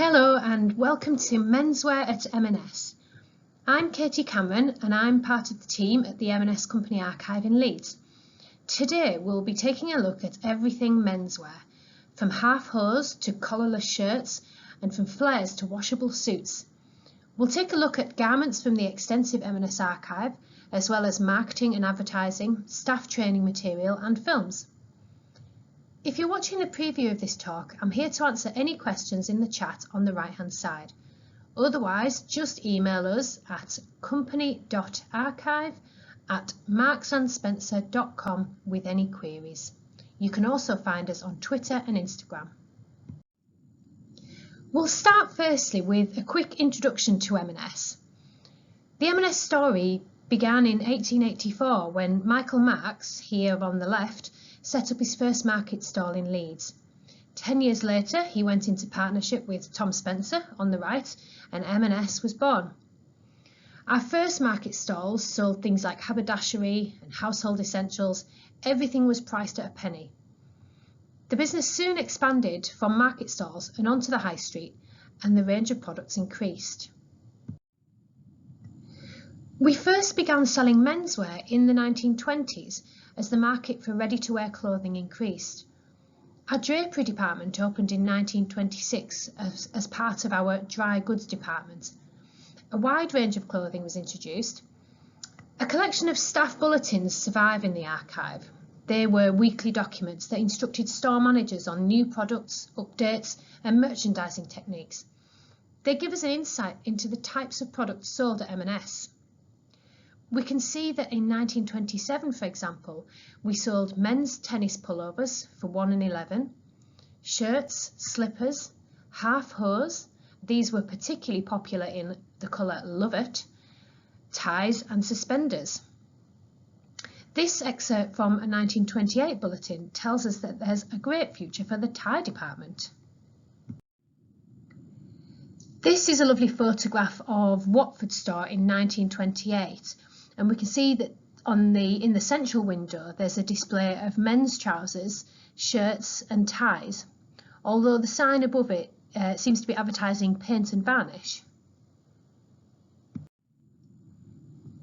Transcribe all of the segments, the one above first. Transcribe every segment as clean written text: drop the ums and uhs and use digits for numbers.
Hello and welcome to Menswear at M&S. I'm Katie Cameron and I'm part of the team at the M&S Company Archive in Leeds. Today we'll be taking a look at everything menswear, from half hose to collarless shirts and from flares to washable suits. We'll take a look at garments from the extensive M&S archive, as well as marketing and advertising, staff training material and films. If you're watching the preview of this talk, I'm here to answer any questions in the chat on the right hand side. Otherwise, just email us at company.archive@marksandspencer.com with any queries. You can also find us on Twitter and Instagram. We'll start firstly with a quick introduction to M&S. The M&S story began in 1884 when Michael Marks, here on the left, set up his first market stall in Leeds. 10 years later, he went into partnership with Tom Spencer on the right, and M&S was born. Our first market stalls sold things like haberdashery and household essentials. Everything was priced at a penny. The business soon expanded from market stalls and onto the high street, and the range of products increased. We first began selling menswear in the 1920s as the market for ready-to-wear clothing increased. Our drapery department opened in 1926 as part of our dry goods department. A wide range of clothing was introduced. A collection of staff bulletins survive in the archive. They were weekly documents that instructed store managers on new products, updates and merchandising techniques. They give us an insight into the types of products sold at M&S. We can see that in 1927, for example, we sold men's tennis pullovers for 1 and 11, shirts, slippers, half hose, these were particularly popular in the colour Lovet, ties and suspenders. This excerpt from a 1928 bulletin tells us that there's a great future for the tie department. This is a lovely photograph of Watford store in 1928. And we can see that in the central window there's a display of men's trousers, shirts and ties, although the sign above it seems to be advertising paint and varnish.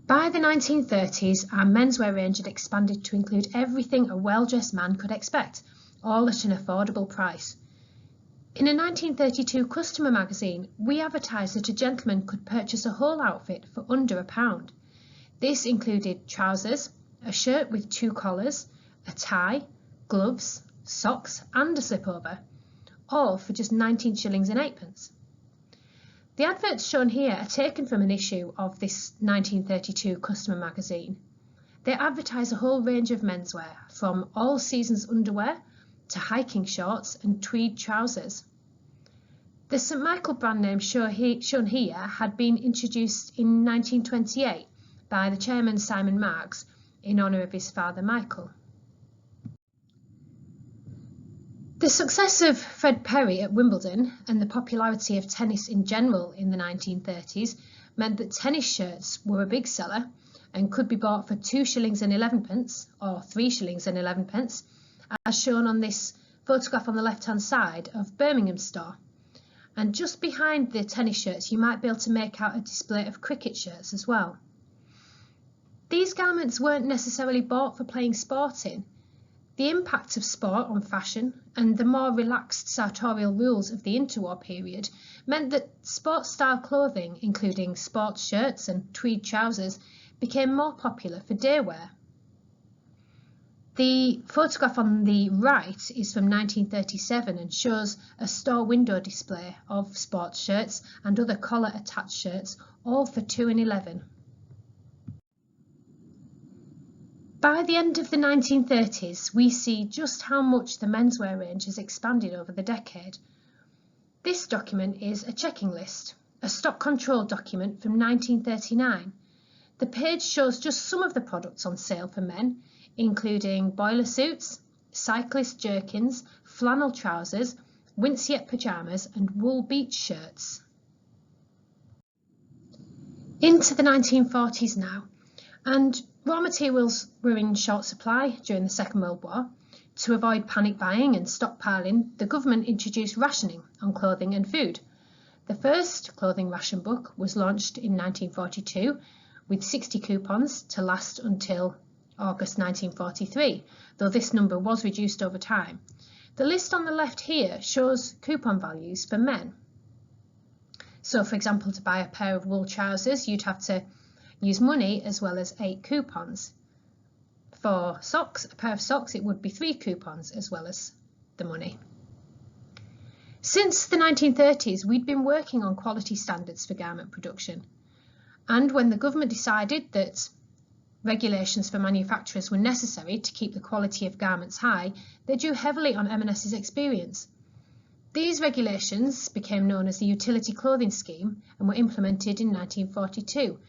By the 1930s, our menswear range had expanded to include everything a well-dressed man could expect, all at an affordable price. In a 1932 customer magazine, we advertised that a gentleman could purchase a whole outfit for under £1. This included trousers, a shirt with 2 collars, a tie, gloves, socks and a slipover, all for just 19 shillings and 8pence. The adverts shown here are taken from an issue of this 1932 customer magazine. They advertise a whole range of menswear, from all seasons underwear to hiking shorts and tweed trousers. The St Michael brand name shown here had been introduced in 1928 by the chairman Simon Marks in honour of his father Michael. The success of Fred Perry at Wimbledon and the popularity of tennis in general in the 1930s meant that tennis shirts were a big seller and could be bought for 2 shillings and 11pence or 3 shillings and 11pence, as shown on this photograph on the left hand side of Birmingham store. And just behind the tennis shirts you might be able to make out a display of cricket shirts as well. These garments weren't necessarily bought for playing sport in. The impact of sport on fashion and the more relaxed sartorial rules of the interwar period meant that sports-style clothing, including sports shirts and tweed trousers, became more popular for day wear. The photograph on the right is from 1937 and shows a store window display of sports shirts and other collar-attached shirts, all for 2 and 11. By the end of the 1930s, we see just how much the menswear range has expanded over the decade. This document is a checking list, a stock control document from 1939. The page shows just some of the products on sale for men, including boiler suits, cyclist jerkins, flannel trousers, winceyette pyjamas and wool beach shirts. Into the 1940s now, and raw materials were in short supply during the Second World War. To avoid panic buying and stockpiling, the government introduced rationing on clothing and food. The first clothing ration book was launched in 1942 with 60 coupons to last until August 1943, though this number was reduced over time. The list on the left here shows coupon values for men. So, for example, to buy a pair of wool trousers, you'd have to use money as well as 8 coupons. For socks, a pair of socks, it would be 3 coupons as well as the money. Since the 1930s, we'd been working on quality standards for garment production. And when the government decided that regulations for manufacturers were necessary to keep the quality of garments high, they drew heavily on M&S's experience. These regulations became known as the Utility Clothing Scheme and were implemented in 1942.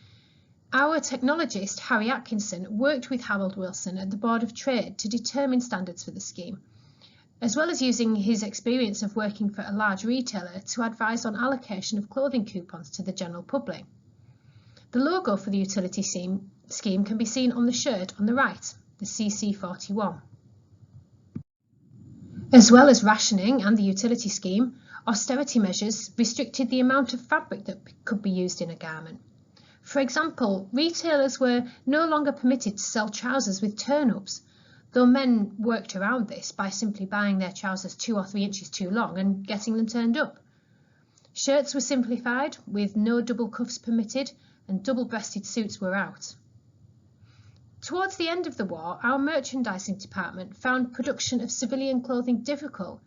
Our technologist, Harry Atkinson, worked with Harold Wilson at the Board of Trade to determine standards for the scheme, as well as using his experience of working for a large retailer to advise on allocation of clothing coupons to the general public. The logo for the utility scheme can be seen on the shirt on the right, the CC41. As well as rationing and the utility scheme, austerity measures restricted the amount of fabric that could be used in a garment. For example, retailers were no longer permitted to sell trousers with turn-ups, though men worked around this by simply buying their trousers 2 or 3 inches too long and getting them turned up. Shirts were simplified, with no double cuffs permitted, and double-breasted suits were out. Towards the end of the war, our merchandising department found production of civilian clothing difficult,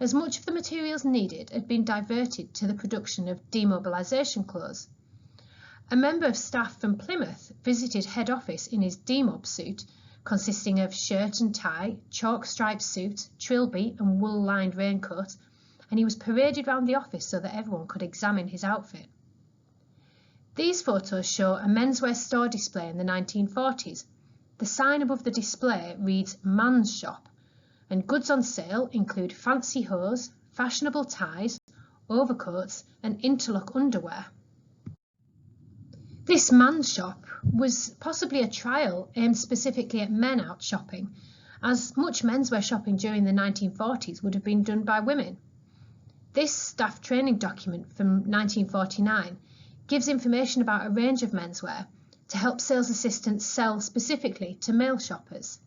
as much of the materials needed had been diverted to the production of demobilisation clothes. A member of staff from Plymouth visited head office in his demob suit, consisting of shirt and tie, chalk-striped suit, trilby and wool-lined raincoat, and he was paraded round the office so that everyone could examine his outfit. These photos show a menswear store display in the 1940s. The sign above the display reads "Man's Shop," and goods on sale include fancy hose, fashionable ties, overcoats and interlock underwear. This man's shop was possibly a trial aimed specifically at men out shopping, as much menswear shopping during the 1940s would have been done by women. This staff training document from 1949 gives information about a range of menswear to help sales assistants sell specifically to male shoppers.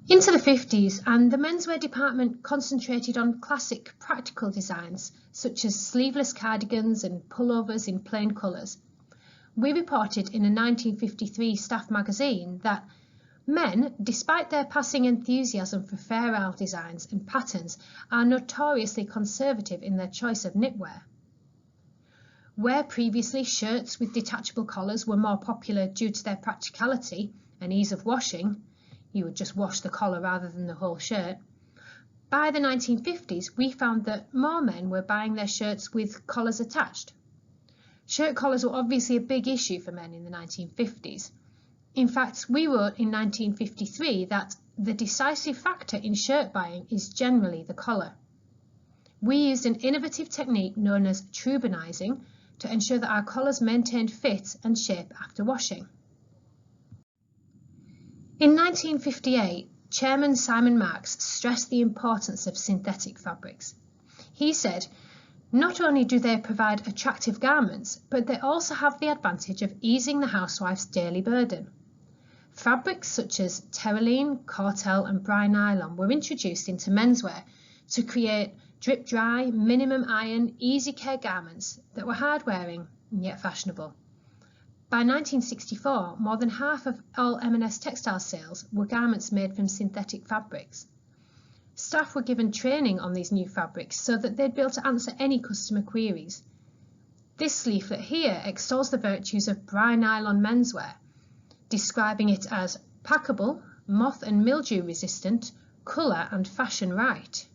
Into the 50s, and the menswear department concentrated on classic practical designs such as sleeveless cardigans and pullovers in plain colours. We reported in a 1953 staff magazine that men, despite their passing enthusiasm for Fair Isle designs and patterns, are notoriously conservative in their choice of knitwear. Where previously shirts with detachable collars were more popular due to their practicality and ease of washing, you would just wash the collar rather than the whole shirt. By the 1950s, we found that more men were buying their shirts with collars attached. Shirt collars were obviously a big issue for men in the 1950s. In fact, we wrote in 1953 that the decisive factor in shirt buying is generally the collar. We used an innovative technique known as trubinizing to ensure that our collars maintained fit and shape after washing. In 1958, Chairman Simon Marks stressed the importance of synthetic fabrics. He said, "Not only do they provide attractive garments, but they also have the advantage of easing the housewife's daily burden." Fabrics such as terylene, cortel and bry nylon were introduced into menswear to create drip-dry, minimum iron, easy care garments that were hard-wearing and yet fashionable. By 1964, more than half of all M&S textile sales were garments made from synthetic fabrics. Staff were given training on these new fabrics so that they'd be able to answer any customer queries. This leaflet here extols the virtues of bry nylon menswear, describing it as packable, moth and mildew resistant, colour and fashion right.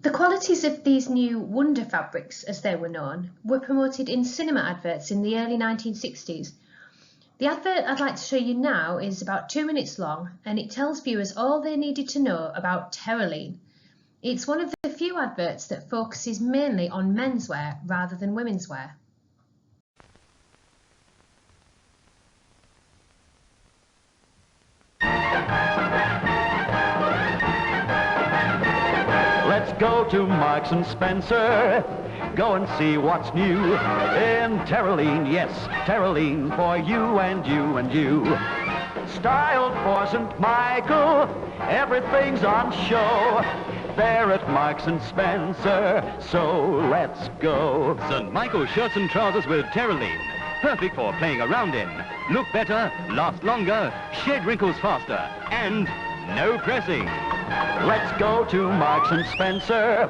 The qualities of these new wonder fabrics, as they were known, were promoted in cinema adverts in the early 1960s. The advert I'd like to show you now is about 2 minutes long, and it tells viewers all they needed to know about terylene. It's one of the few adverts that focuses mainly on menswear rather than women's wear. Let's go to Marks and Spencer. Go and see what's new in Terraline. Yes, Terraline for you and you and you. Styled for St. Michael, everything's on show. There at Marks and Spencer, so let's go. St. Michael shirts and trousers with Terraline. Perfect for playing around in. Look better, last longer, shed wrinkles faster, and no pressing. Let's go to Marks and Spencer,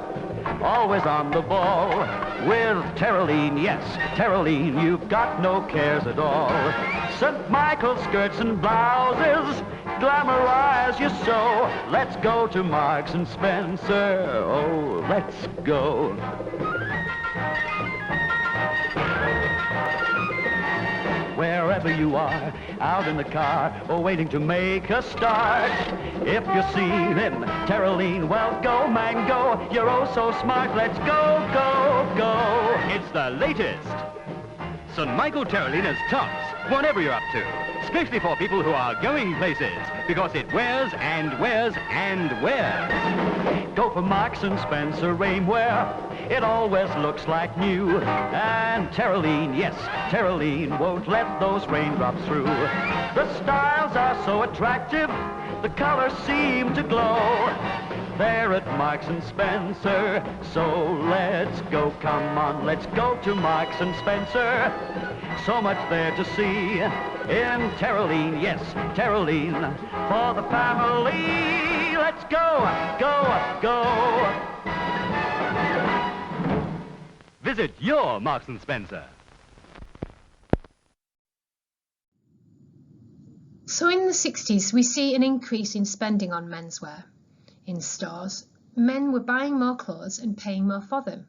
always on the ball. With Terraline, yes, Terraline, you've got no cares at all. St. Michael skirts and blouses, glamorize you so. Let's go to Marks and Spencer, oh, let's go. Wherever you are, out in the car, or waiting to make a start, if you see him, Terraline, well, go, man, go. You're oh so smart, let's go, go, go. It's the latest. St. Michael Terraline is tops, whatever you're up to. Especially for people who are going places, because it wears and wears and wears. Go for Marks and Spencer rainwear. It always looks like new. And Terraline, yes, Terraline won't let those raindrops through. The styles are so attractive, the colors seem to glow. There at Marks and Spencer, so let's go, come on, let's go to Marks and Spencer. So much there to see in Terraline, yes, Terraline, for the family. Let's go, go, go. Visit your Marks and Spencer. So in the 60s, we see an increase in spending on menswear. In stores, men were buying more clothes and paying more for them.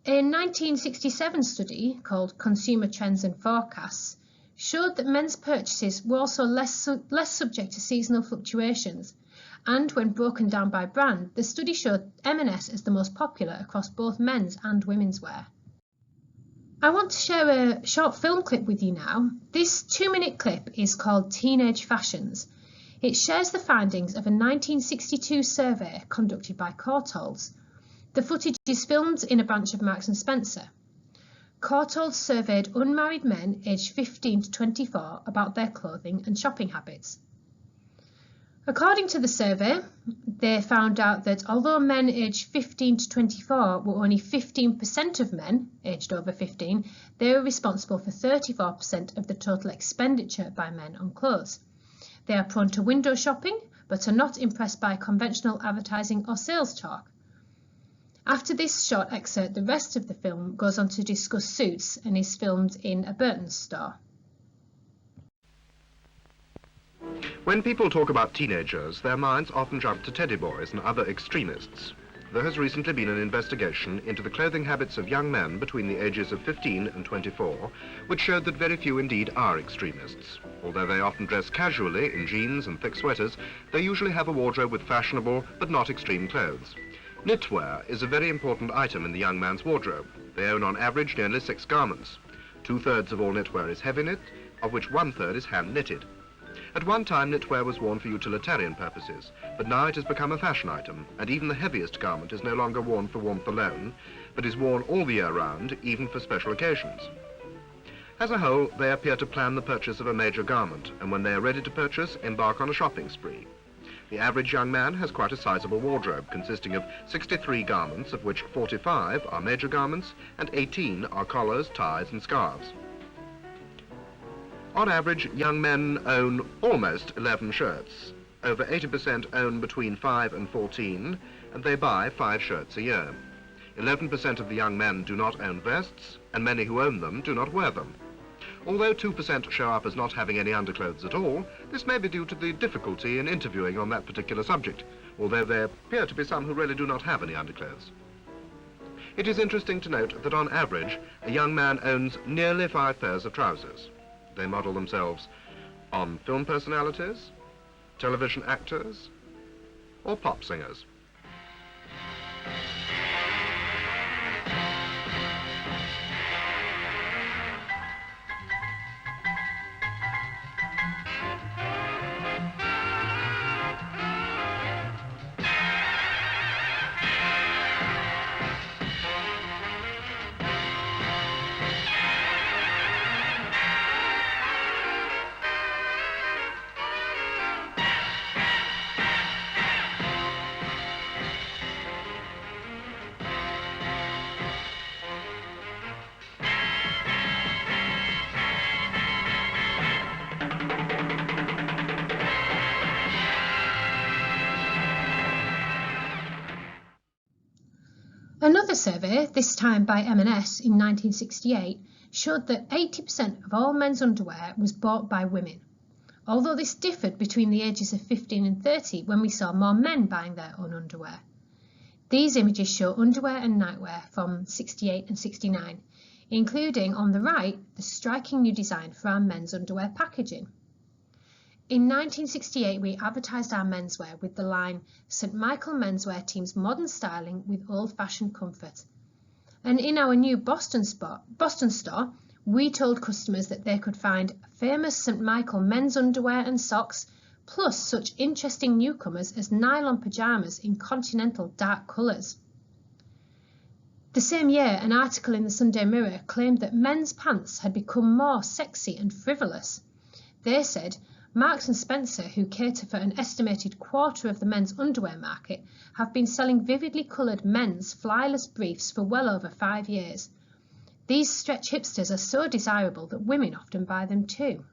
A 1967 study called Consumer Trends and Forecasts showed that men's purchases were also less subject to seasonal fluctuations, and when broken down by brand, the study showed M&S as the most popular across both men's and women's wear. I want to share a short film clip with you now. This 2-minute clip is called Teenage Fashions. It shares the findings of a 1962 survey conducted by Courtaulds. The footage is filmed in a branch of Marks and Spencer. Courtaulds surveyed unmarried men aged 15 to 24 about their clothing and shopping habits. According to the survey, they found out that although men aged 15 to 24 were only 15% of men aged over 15, they were responsible for 34% of the total expenditure by men on clothes. They are prone to window shopping, but are not impressed by conventional advertising or sales talk. After this short excerpt, the rest of the film goes on to discuss suits and is filmed in a Burton's store. When people talk about teenagers, their minds often jump to teddy boys and other extremists. There has recently been an investigation into the clothing habits of young men between the ages of 15 and 24, which showed that very few indeed are extremists. Although they often dress casually in jeans and thick sweaters, they usually have a wardrobe with fashionable but not extreme clothes. Knitwear is a very important item in the young man's wardrobe. They own on average nearly 6 garments. 2/3 of all knitwear is heavy knit, of which 1/3 is hand knitted. At one time, knitwear was worn for utilitarian purposes, but now it has become a fashion item, and even the heaviest garment is no longer worn for warmth alone, but is worn all the year round, even for special occasions. As a whole, they appear to plan the purchase of a major garment, and when they are ready to purchase, embark on a shopping spree. The average young man has quite a sizable wardrobe, consisting of 63 garments, of which 45 are major garments, and 18 are collars, ties, and scarves. On average, young men own almost 11 shirts. Over 80% own between 5 and 14, and they buy 5 shirts a year. 11% of the young men do not own vests, and many who own them do not wear them. Although 2% show up as not having any underclothes at all, this may be due to the difficulty in interviewing on that particular subject, although there appear to be some who really do not have any underclothes. It is interesting to note that on average, a young man owns nearly 5 pairs of trousers. They model themselves on film personalities, television actors, or pop singers. survey, this time by M&S in 1968, showed that 80% of all men's underwear was bought by women, although this differed between the ages of 15 and 30 when we saw more men buying their own underwear. These images show underwear and nightwear from 68 and 69, including on the right the striking new design for our men's underwear packaging. In 1968, we advertised our menswear with the line St. Michael Menswear teams modern styling with old-fashioned comfort. And in our new Boston store, we told customers that they could find famous St. Michael men's underwear and socks, plus such interesting newcomers as nylon pyjamas in continental dark colours. The same year, an article in the Sunday Mirror claimed that men's pants had become more sexy and frivolous. They said, Marks & Spencer, who cater for an estimated quarter of the men's underwear market, have been selling vividly coloured men's flyless briefs for well over 5 years. These stretch hipsters are so desirable that women often buy them too.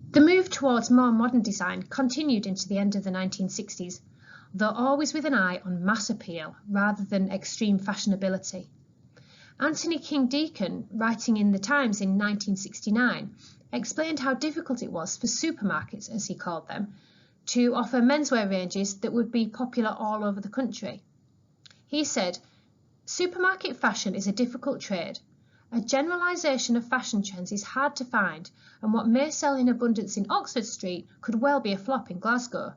The move towards more modern design continued into the end of the 1960s, though always with an eye on mass appeal rather than extreme fashionability. Anthony King Deacon, writing in The Times in 1969, explained how difficult it was for supermarkets, as he called them, to offer menswear ranges that would be popular all over the country. He said, "Supermarket fashion is a difficult trade. A generalisation of fashion trends is hard to find, and what may sell in abundance in Oxford Street could well be a flop in Glasgow.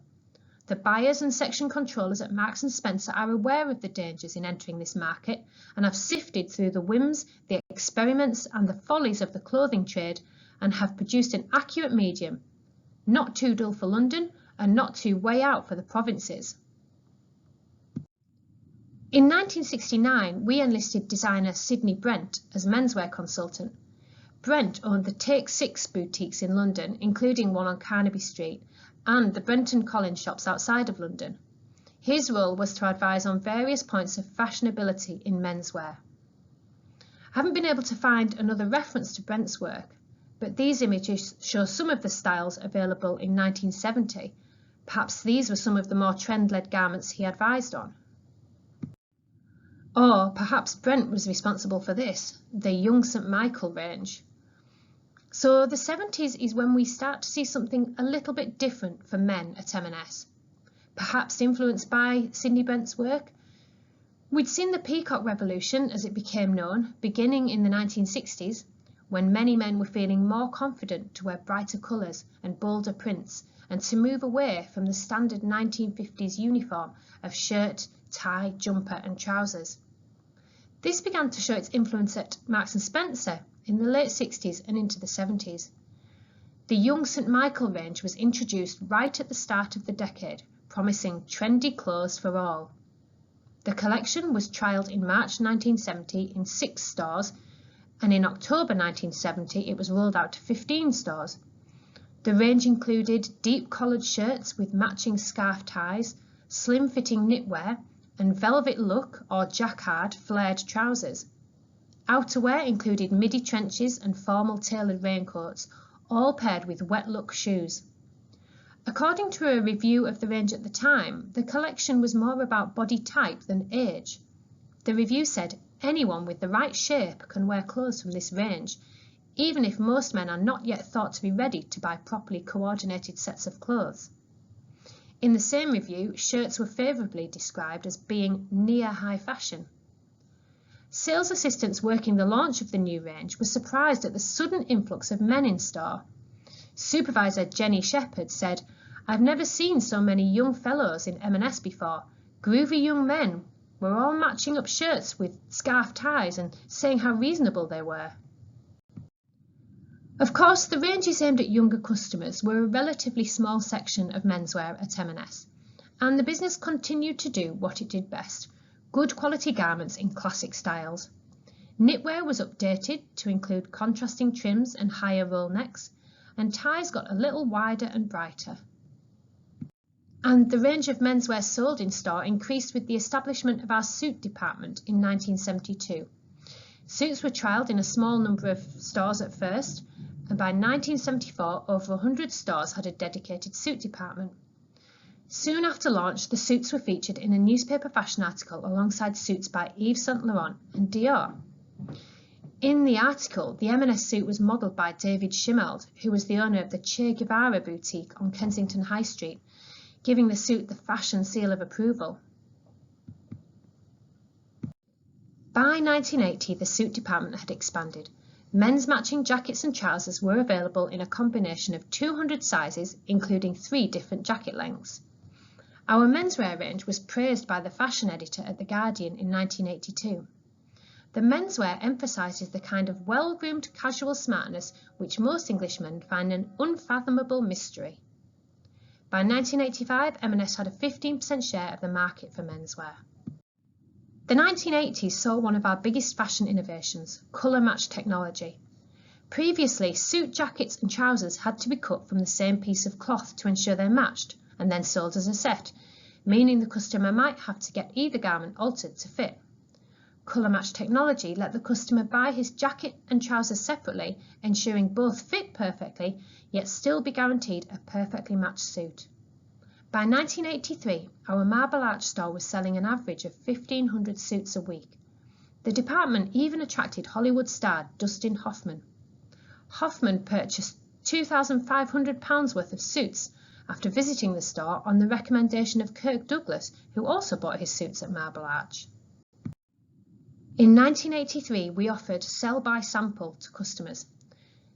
The buyers and section controllers at Marks & Spencer are aware of the dangers in entering this market and have sifted through the whims, the experiments and the follies of the clothing trade and have produced an accurate medium, not too dull for London and not too way out for the provinces." In 1969, we enlisted designer Sydney Brent as menswear consultant. Brent owned the Take 6 boutiques in London, including one on Carnaby Street, and the Brenton Collins shops outside of London. His role was to advise on various points of fashionability in menswear. I haven't been able to find another reference to Brent's work, but these images show some of the styles available in 1970. Perhaps these were some of the more trend-led garments he advised on. Or perhaps Brent was responsible for this, the Young St. Michael range. So the 70s is when we start to see something a little bit different for men at M&S. Perhaps influenced by Sydney Brent's work. We'd seen the Peacock Revolution, as it became known, beginning in the 1960s, when many men were feeling more confident to wear brighter colours and bolder prints, and to move away from the standard 1950s uniform of shirt, tie, jumper and trousers. This began to show its influence at Marks & Spencer in the late 60s and into the 70s. The Young St. Michael range was introduced right at the start of the decade, promising trendy clothes for all. The collection was trialled in March 1970 in 6 stores, and in October 1970 it was rolled out to 15 stores. The range included deep collared shirts with matching scarf ties, slim-fitting knitwear, and velvet look or jacquard flared trousers. Outerwear included midi trenches and formal tailored raincoats, all paired with wet look shoes. According to a review of the range at the time, the collection was more about body type than age. The review said, "Anyone with the right shape can wear clothes from this range, even if most men are not yet thought to be ready to buy properly coordinated sets of clothes." In the same review, shirts were favourably described as being near high fashion. Sales assistants working the launch of the new range were surprised at the sudden influx of men in store. Supervisor Jenny Shepherd said, "I've never seen so many young fellows in M&S before. Groovy young men were all matching up shirts with scarf ties and saying how reasonable they were." Of course, the ranges aimed at younger customers were a relatively small section of menswear at M&S, and the business continued to do what it did best, good quality garments in classic styles. Knitwear was updated to include contrasting trims and higher roll necks, and ties got a little wider and brighter. And the range of menswear sold in store increased with the establishment of our suit department in 1972. Suits were trialled in a small number of stores at first, and by 1974 over 100 stores had a dedicated suit department. Soon after launch, the suits were featured in a newspaper fashion article alongside suits by Yves Saint Laurent and Dior. In the article, the M&S suit was modelled by David Schimmeld, who was the owner of the Che Guevara boutique on Kensington High Street, giving the suit the fashion seal of approval. By 1980, the suit department had expanded. Men's matching jackets and trousers were available in a combination of 200 sizes, including 3 different jacket lengths. Our menswear range was praised by the fashion editor at The Guardian in 1982. The menswear emphasises the kind of well-groomed casual smartness which most Englishmen find an unfathomable mystery. By 1985, M&S had a 15% share of the market for menswear. The 1980s saw one of our biggest fashion innovations, colour match technology. Previously, suit jackets and trousers had to be cut from the same piece of cloth to ensure they matched, and then sold as a set, meaning the customer might have to get either garment altered to fit. Colour match technology let the customer buy his jacket and trousers separately, ensuring both fit perfectly, yet still be guaranteed a perfectly matched suit. By 1983, our Marble Arch store was selling an average of 1,500 suits a week. The department even attracted Hollywood star Dustin Hoffman. Hoffman purchased £2,500 worth of suits after visiting the store on the recommendation of Kirk Douglas, who also bought his suits at Marble Arch. In 1983, we offered Sell by Sample to customers.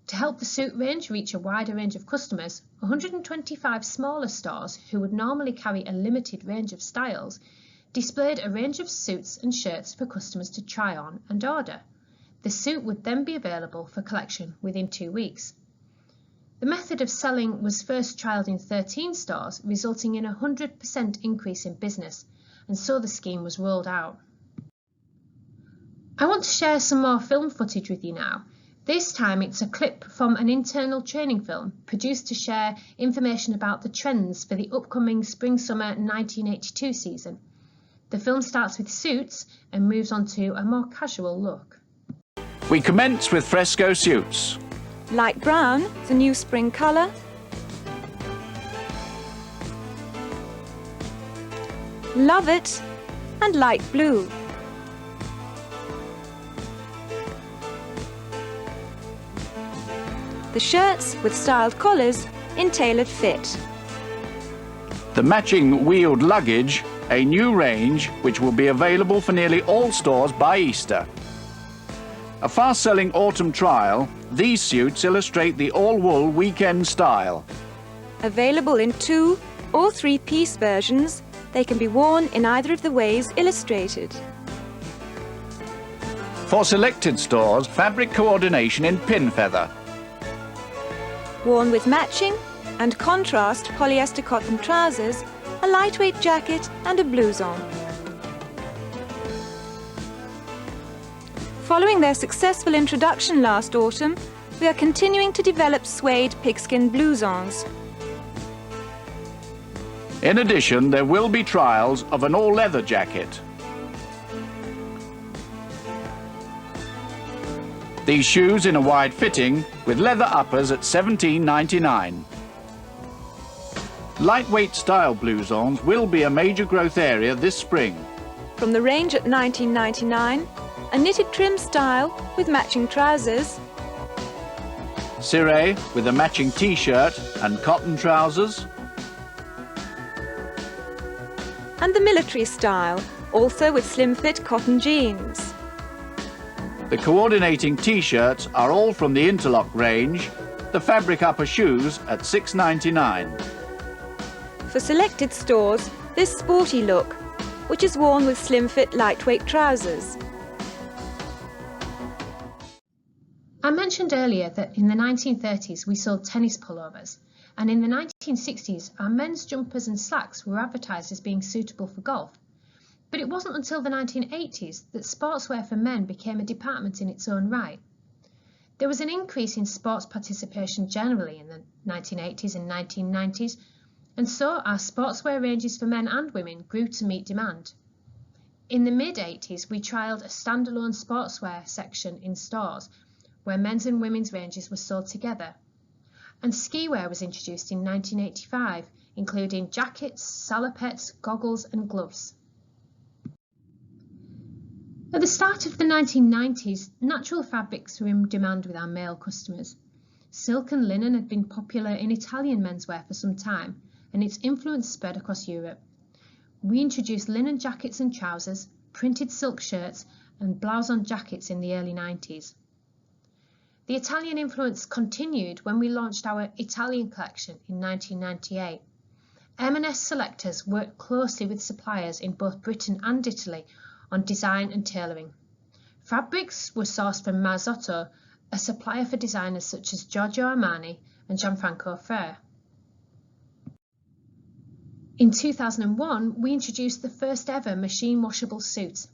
To help the suit range reach a wider range of customers, 125 smaller stores, who would normally carry a limited range of styles, displayed a range of suits and shirts for customers to try on and order. The suit would then be available for collection within 2 weeks. The method of selling was first trialled in 13 stores, resulting in a 100% increase in business, and so the scheme was rolled out. I want to share some more film footage with you now. This time it's a clip from an internal training film produced to share information about the trends for the upcoming Spring-Summer 1982 season. The film starts with suits and moves on to a more casual look. We commence with fresco suits. Light brown, the new spring colour. Love it. And light blue. The shirts with styled collars in tailored fit. The matching wheeled luggage, a new range which will be available for nearly all stores by Easter. A fast-selling autumn trial, these suits illustrate the all-wool weekend style. Available in 2 or 3-piece versions, they can be worn in either of the ways illustrated. For selected stores, fabric coordination in pin feather. Worn with matching and contrast polyester cotton trousers, a lightweight jacket and a blouson. Following their successful introduction last autumn, we are continuing to develop suede pigskin blousons. In addition, there will be trials of an all-leather jacket. These shoes in a wide fitting with leather uppers at $17.99. Lightweight style blousons will be a major growth area this spring. From the range at $19.99, a knitted trim style with matching trousers. Ciré with a matching t-shirt and cotton trousers. And the military style, also with slim-fit cotton jeans. The coordinating t-shirts are all from the Interlock range, the fabric upper shoes at $6.99. For selected stores, this sporty look, which is worn with slim-fit lightweight trousers. I mentioned earlier that in the 1930s we sold tennis pullovers, and in the 1960s our men's jumpers and slacks were advertised as being suitable for golf. But it wasn't until the 1980s that sportswear for men became a department in its own right. There was an increase in sports participation generally in the 1980s and 1990s, and so our sportswear ranges for men and women grew to meet demand. In the mid-80s we trialled a standalone sportswear section in stores where men's and women's ranges were sold together. and ski wear was introduced in 1985, including jackets, salopettes, goggles and gloves. At the start of the 1990s, natural fabrics were in demand with our male customers. Silk and linen had been popular in Italian menswear for some time, and its influence spread across Europe. We introduced linen jackets and trousers, printed silk shirts, and blouse-on jackets in the early 90s. The Italian influence continued when we launched our Italian collection in 1998. M&S selectors worked closely with suppliers in both Britain and Italy on design and tailoring. Fabrics were sourced from Marzotto, a supplier for designers such as Giorgio Armani and Gianfranco Ferrer. In 2001, we introduced the first ever machine washable suit.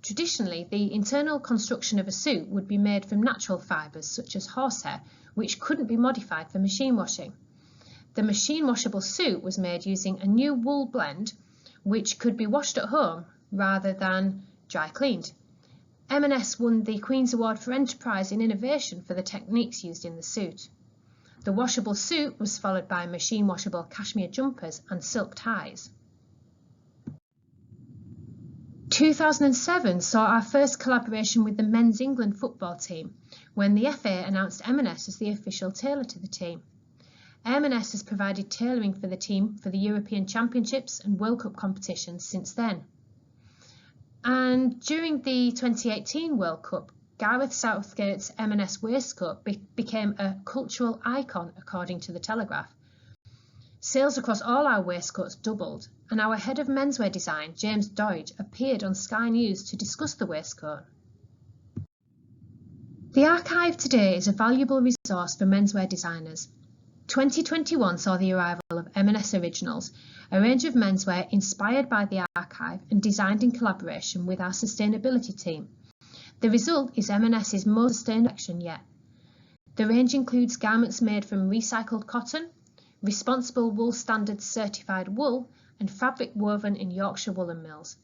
Traditionally, the internal construction of a suit would be made from natural fibres such as horsehair, which couldn't be modified for machine washing. The machine washable suit was made using a new wool blend which could be washed at home rather than dry cleaned. M&S won the Queen's Award for Enterprise in Innovation for the techniques used in the suit. The washable suit was followed by machine washable cashmere jumpers and silk ties. 2007 saw our first collaboration with the Men's England football team when the FA announced M&S as the official tailor to the team. M&S has provided tailoring for the team for the European Championships and World Cup competitions since then. And during the 2018 World Cup, Gareth Southgate's M&S waistcoat became a cultural icon, according to the Telegraph. Sales across all our waistcoats doubled, and our head of menswear design, James Doidge, appeared on Sky News to discuss the waistcoat. The archive today is a valuable resource for menswear designers. 2021 saw the arrival of M&S Originals, a range of menswear inspired by the archive and designed in collaboration with our sustainability team. The result is M&S's most sustainable collection yet. The range includes garments made from recycled cotton, responsible wool standards certified wool, and fabric woven in Yorkshire woolen mills.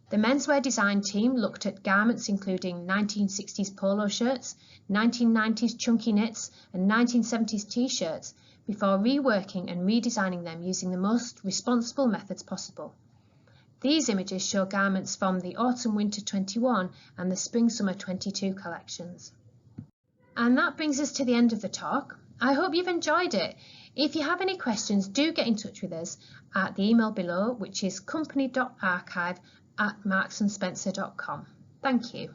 The menswear design team looked at garments including 1960s polo shirts, 1990s chunky knits, and 1970s t-shirts before reworking and redesigning them using the most responsible methods possible. These images show garments from the Autumn-Winter 21 and the Spring-Summer 22 collections. And that brings us to the end of the talk. I hope you've enjoyed it. If you have any questions, do get in touch with us at the email below, which is company.archive@marksandspencer.com. Thank you.